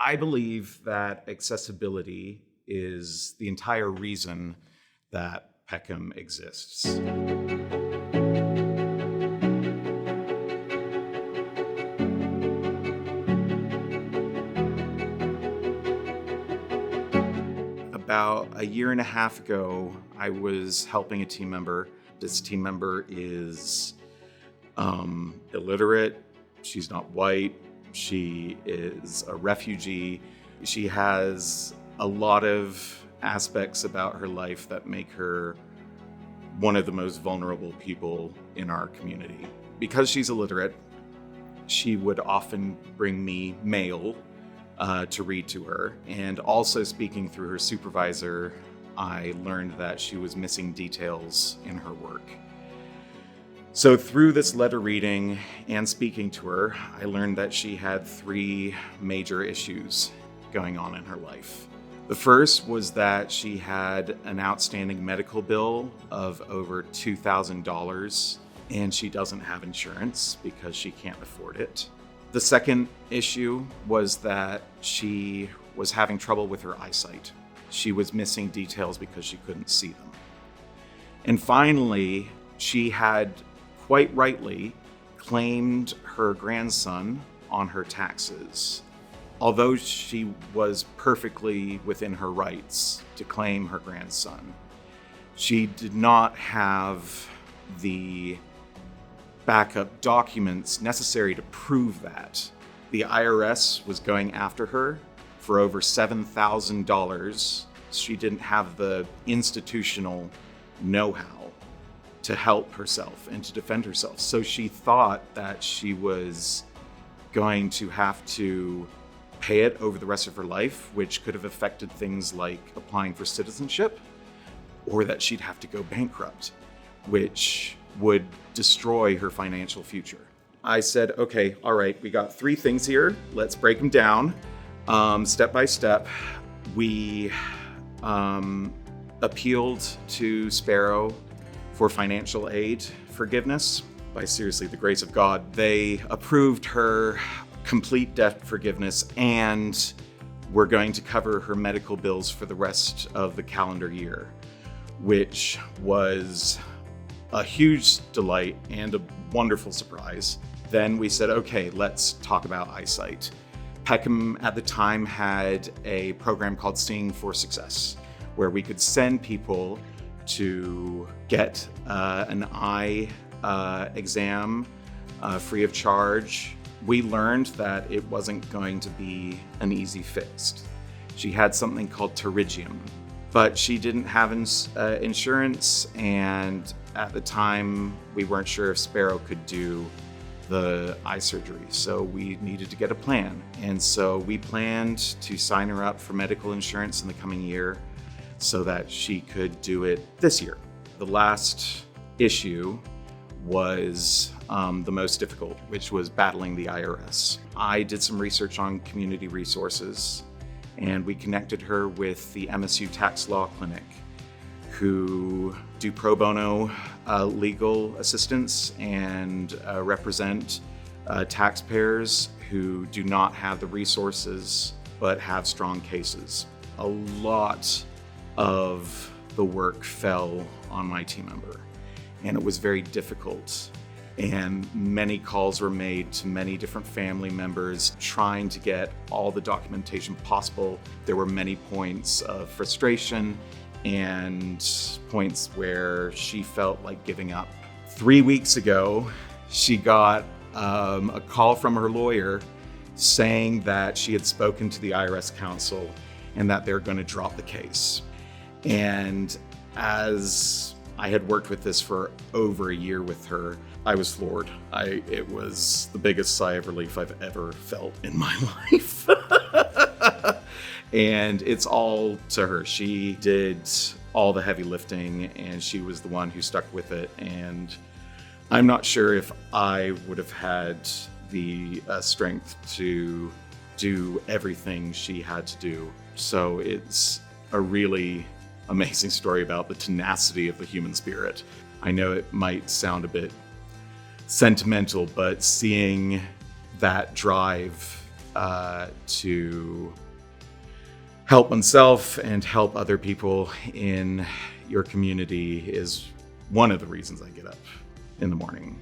I believe that accessibility is the entire reason that Peckham exists. About a year and a half ago, I was helping a team member. This team member is illiterate. She's not white. She is a refugee. She has a lot of aspects about her life that make her one of the most vulnerable people in our community. Because she's illiterate, she would often bring me mail to read to her. And also speaking through her supervisor, I learned that she was missing details in her work. So through this letter reading and speaking to her, I learned that she had 3 major issues going on in her life. The first was that she had an outstanding medical bill of over $2,000, and she doesn't have insurance because she can't afford it. The second issue was that she was having trouble with her eyesight. She was missing details because she couldn't see them. And finally, she had quite rightly claimed her grandson on her taxes. Although she was perfectly within her rights to claim her grandson, she did not have the backup documents necessary to prove that. The IRS was going after her for over $7,000. She didn't have the institutional know-how to help herself and to defend herself. So she thought that she was going to have to pay it over the rest of her life, which could have affected things like applying for citizenship, or that she'd have to go bankrupt, which would destroy her financial future. I said, okay, all right, we got 3 things here. Let's break them down step by step. We appealed to Sparrow for financial aid forgiveness. By seriously the grace of God, they approved her complete debt forgiveness, and we're going to cover her medical bills for the rest of the calendar year, which was a huge delight and a wonderful surprise. Then we said, okay, let's talk about eyesight. Peckham at the time had a program called Seeing for Success, where we could send people to get an eye exam free of charge. We learned that it wasn't going to be an easy fix. She had something called pterygium, but she didn't have insurance, and at the time we weren't sure if Sparrow could do the eye surgery, so we needed to get a plan. And so we planned to sign her up for medical insurance in the coming year so that she could do it this year. The last issue was the most difficult, which was battling the IRS. I did some research on community resources, and we connected her with the MSU Tax Law Clinic, who do pro bono legal assistance and represent taxpayers who do not have the resources but have strong cases. A lot of the work fell on my team member, and it was very difficult. And many calls were made to many different family members trying to get all the documentation possible. There were many points of frustration and points where she felt like giving up. 3 weeks ago, she got a call from her lawyer saying that she had spoken to the IRS counsel and that they're going to drop the case. And as I had worked with this for over a year with her, I was floored. It was the biggest sigh of relief I've ever felt in my life. And it's all to her. She did all the heavy lifting, and she was the one who stuck with it. And I'm not sure if I would have had the strength to do everything she had to do. So it's a really amazing story about the tenacity of the human spirit. I know it might sound a bit sentimental, but seeing that drive to help oneself and help other people in your community is one of the reasons I get up in the morning.